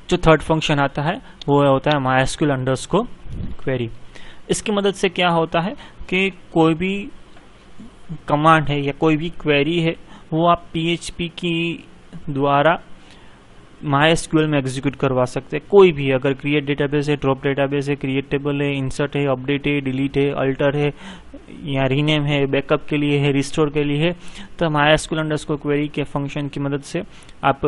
जो third function आता है वो होता है MySQL अंडरस्कोर क्वेरी। इसकी मदद से क्या होता है कि कोई भी कमांड है या कोई भी क्वेरी है वो आप PHP की द्वारा MySQL में एग्जीक्यूट करवा सकते हैं। कोई भी, अगर क्रिएट डेटाबेस है, ड्रॉप डेटाबेस है, क्रिएट टेबल है, इंसर्ट है, अपडेट है, डिलीट है, अल्टर है या रीनेम है, बैकअप के लिए है, रिस्टोर के लिए है, तो MySQL अंडरस्कोर क्वेरी के फंक्शन की मदद से आप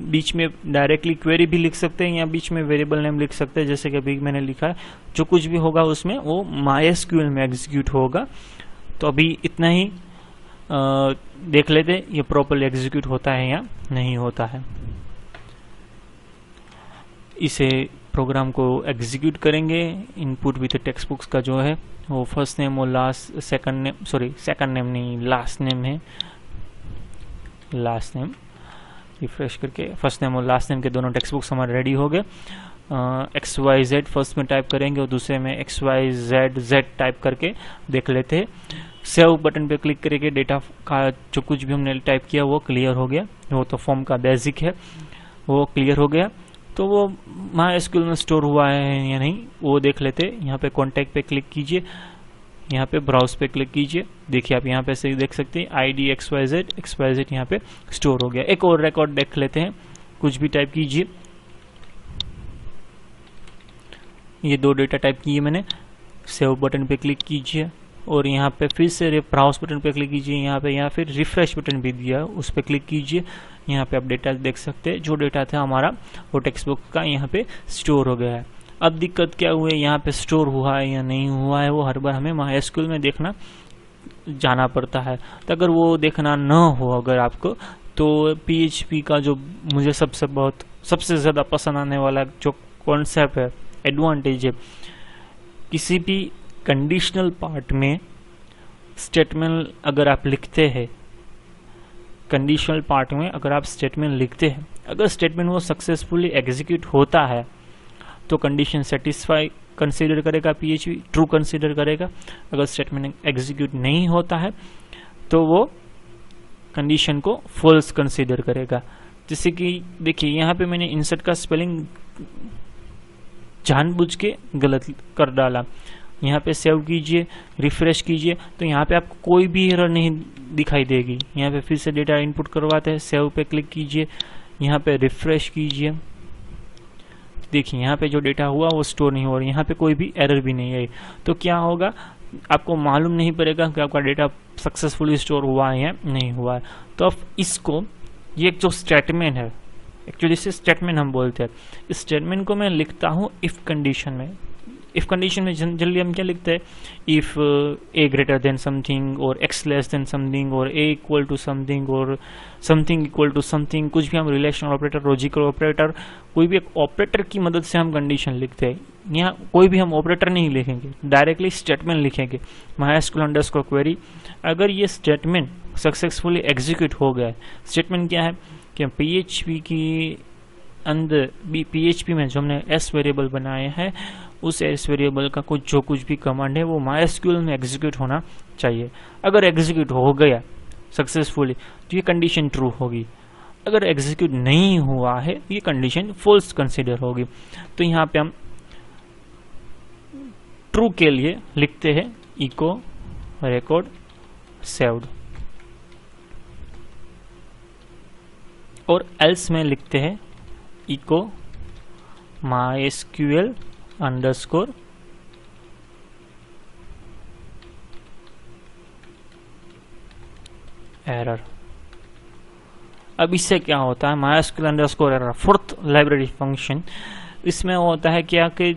बीच में डायरेक्टली क्वेरी भी लिख सकते हैं या बीच में वेरिएबल नेम लिख सकते हैं। जैसे कि अभी मैंने लिखा है, जो कुछ भी होगा उसमें वो MySQL में एग्जीक्यूट होगा। तो अभी इतना ही देख लेते ये प्रॉपर्ली एग्जीक्यूट होता है या नहीं होता है। इसे प्रोग्राम को एग्जीक्यूट करेंगे। इनपुट विथ टेक्स्ट बुक्स का जो है वो फर्स्ट नेम और लास्ट सेकंड नेम नहीं, लास्ट नेम है। लास्ट नेम रिफ्रेश करके फर्स्ट नेम और लास्ट नेम के दोनों टेक्स्ट बुक्स हमारे रेडी हो गए। XYZ फर्स्ट में टाइप करेंगे और दूसरे में XYZ टाइप करके देख लेते हैं। सेव बटन पे क्लिक करके डेटा का जो कुछ भी हमने टाइप किया वो क्लियर हो गया। वो तो फॉर्म का बेसिक है, वो क्लियर हो गया। तो वो MySQL में स्टोर हुआ है या नहीं वो देख लेते। यहाँ पे कॉन्टैक्ट पे क्लिक कीजिए, यहाँ पे ब्राउज पे क्लिक कीजिए। देखिए आप यहाँ पे से देख सकते हैं ID XYZ यहाँ पे स्टोर हो गया। एक और रिकॉर्ड देख लेते हैं, कुछ भी टाइप कीजिए। ये 2 डेटा टाइप किए मैंने। सेव बटन पे क्लिक कीजिए और यहाँ पे फिर से ब्राउज बटन पे क्लिक कीजिए। यहाँ पे या फिर रिफ्रेश बटन भी दिया, उस पर क्लिक कीजिए। यहाँ पे आप डेटा देख सकते हैं, जो डेटा था हमारा वो टेक्स्ट बुक का यहाँ पे स्टोर हो गया है। अब दिक्कत क्या हुई है, यहाँ पे स्टोर हुआ है या नहीं हुआ है वो हर बार हमें MySQL में देखना जाना पड़ता है। तो अगर वो देखना न हो अगर आपको, तो PHP का जो मुझे सबसे ज़्यादा पसंद आने वाला जो कॉन्सेप्ट है, एडवांटेज है, किसी भी कंडीशनल पार्ट में स्टेटमेंट अगर आप लिखते हैं, कंडीशनल पार्ट में अगर आप स्टेटमेंट लिखते हैं, अगर स्टेटमेंट वो सक्सेसफुली एग्जीक्यूट होता है तो कंडीशन सेटिस्फाई कंसीडर करेगा PHP, ट्रू कंसीडर करेगा। अगर स्टेटमेंट एग्जीक्यूट नहीं होता है तो वो कंडीशन को फॉल्स कंसीडर करेगा। जैसे कि देखिए यहाँ पे मैंने इंसर्ट का स्पेलिंग जानबूझ के गलत कर डाला। यहाँ पे सेव कीजिए, रिफ्रेश कीजिए, तो यहाँ पे आपको कोई भी एरर नहीं दिखाई देगी। यहाँ पे फिर से डेटा इनपुट करवाते हैं, सेव पे क्लिक कीजिए, यहाँ पे रिफ्रेश कीजिए। देखिए यहाँ पे जो डेटा हुआ वो स्टोर नहीं हो रहा, यहाँ पे कोई भी एरर भी नहीं आई। तो क्या होगा, आपको मालूम नहीं पड़ेगा कि आपका डेटा सक्सेसफुली स्टोर हुआ है या नहीं हुआ है। तो अब इसको, ये जो स्टेटमेंट है, एक्चुअली इसे स्टेटमेंट हम बोलते हैं, इस स्टेटमेंट को मैं लिखता हूँ इफ कंडीशन में। इफ कंडीशन में जनरली हम क्या लिखते हैं, if A greater than something और X लेस देन समथिंग और A इक्वल टू समथिंग और समथिंग इक्वल टू समथिंग। कुछ भी हम रिलेशनल ऑपरेटर, लॉजिकल ऑपरेटर, कोई भी एक ऑपरेटर की मदद से हम कंडीशन लिखते हैं। यहाँ कोई भी हम ऑपरेटर नहीं लिखेंगे, डायरेक्टली स्टेटमेंट लिखेंगे। MySQL अंडरस्कोर क्वेरी, अगर ये स्टेटमेंट सक्सेसफुली एग्जीक्यूट हो गया है, स्टेटमेंट क्या है कि PHP की अंदर PHP में जो हमने S वेरिएबल बनाए हैं, उस S वेरिएबल का जो कुछ भी कमांड है वो MySQL में एग्जीक्यूट होना चाहिए। अगर एग्जीक्यूट हो गया सक्सेसफुली तो ये कंडीशन ट्रू होगी। अगर एग्जीक्यूट नहीं हुआ है ये कंडीशन फॉल्स कंसीडर होगी। तो यहाँ पे हम ट्रू के लिए लिखते हैं इको रिकॉर्ड सेव्ड, और एल्स में लिखते हैं इको MySQL अंडरस्कोर एरर। अब इससे क्या होता है, MySQL underscore error, fourth library function, इसमें होता है क्या कि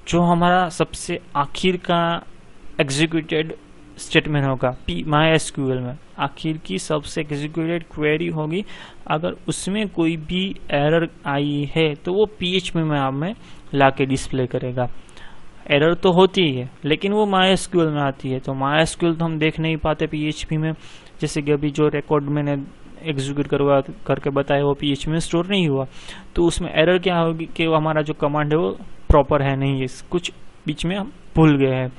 जो हमारा सबसे आखिर का एग्जीक्यूटेड स्टेटमेंट होगा MySQL में, आखिर की सबसे एग्जीक्यूटेड क्वेरी होगी, अगर उसमें कोई भी एरर आई है तो वो PHP में हमें लाके डिस्प्ले करेगा। एरर तो होती ही है लेकिन वो MySQL में आती है, तो MySQL तो हम देख नहीं पाते PHP में। जैसे कि अभी जो रिकॉर्ड मैंने एग्जीक्यूट करके बताया वो PHP में स्टोर नहीं हुआ, तो उसमें एरर क्या होगी कि वो हमारा जो कमांड है वो प्रॉपर है नहीं है, कुछ बीच में हम भूल गए हैं।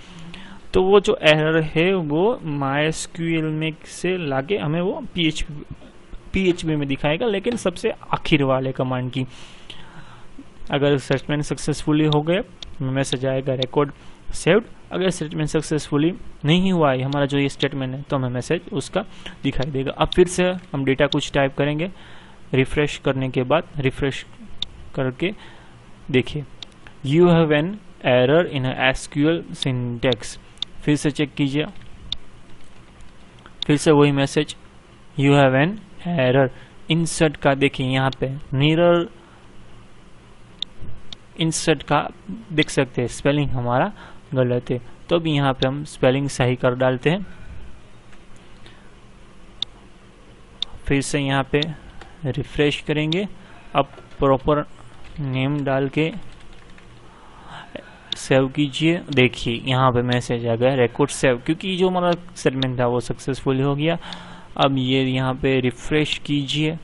तो वो जो एरर है वो MySQL में से लाके हमें वो PHP में दिखाएगा, लेकिन सबसे आखिर वाले कमांड की। अगर स्टेटमेंट सक्सेसफुली हो गए मैसेज आएगा रिकॉर्ड सेव्ड। अगर स्टेटमेंट सक्सेसफुली नहीं हुआ है हमारा जो ये स्टेटमेंट है तो हमें मैसेज उसका दिखाई देगा। अब फिर से हम डेटा कुछ टाइप करेंगे, रिफ्रेश करने के बाद रिफ्रेश करके देखिए you have an error in SQL syntax. फिर से चेक कीजिए, फिर से वही message you have an error. Insert का देखिए यहाँ पे मिरर इंसर्ट का देख सकते हैं स्पेलिंग हमारा गलत है, तो अब यहाँ पे हम स्पेलिंग सही कर डालते हैं। फिर से यहाँ पे रिफ्रेश करेंगे, अब प्रॉपर नेम डाल के सेव कीजिए। देखिए यहाँ पे मैसेज आ गया रिकॉर्ड सेव, क्योंकि जो हमारा स्टेटमेंट था वो सक्सेसफुली हो गया। अब ये यहाँ पे रिफ्रेश कीजिए,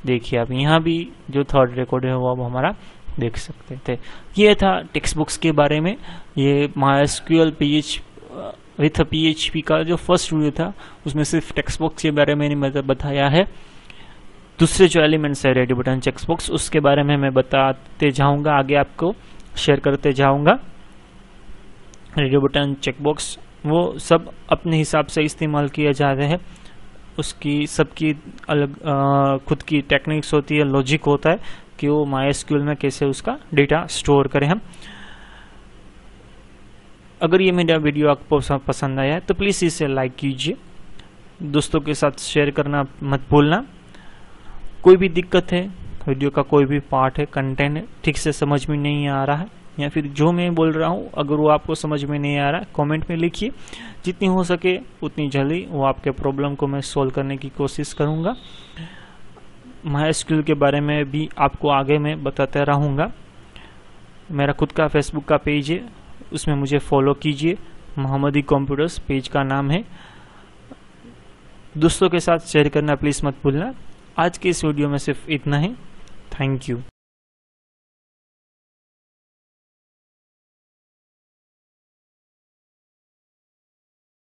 देखिए अब यहाँ भी जो थर्ड रिकॉर्ड है वो अब हमारा देख सकते थे। ये था टेक्स्ट बुक्स के बारे में। ये MySQL विथ PHP का जो फर्स्ट वीडियो था उसमें सिर्फ टेक्स्ट बुक्स के बारे में मैंने बताया है। दूसरे जो एलिमेंट्स है रेडी बटन चेकबॉक्स उसके बारे में मैं बताते जाऊंगा, आगे आपको शेयर करते जाऊंगा। रेडी बटन चेकबॉक्स वो सब अपने हिसाब से इस्तेमाल किया जाते हैं, उसकी सबकी अलग खुद की टेक्निक्स होती है, लॉजिक होता है कि वो MySQL में कैसे उसका डेटा स्टोर करें हम। अगर ये मेरा वीडियो आपको पसंद आया है तो प्लीज़ इसे लाइक कीजिए, दोस्तों के साथ शेयर करना मत भूलना। कोई भी दिक्कत है, वीडियो का कोई भी पार्ट है, कंटेंट ठीक से समझ में नहीं आ रहा है या फिर जो मैं बोल रहा हूँ अगर वो आपको समझ में नहीं आ रहा है कमेंट में लिखिए, जितनी हो सके उतनी जल्दी वो आपके प्रॉब्लम को मैं सॉल्व करने की कोशिश करूँगा। MySQL के बारे में भी आपको आगे मैं बताता रहूँगा। मेरा खुद का फेसबुक का पेज है, उसमें मुझे फॉलो कीजिए, मोहम्मदी कंप्यूटर्स पेज का नाम है। दोस्तों के साथ शेयर करना प्लीज़ मत भूलना। आज के इस वीडियो में सिर्फ इतना ही। Thank you.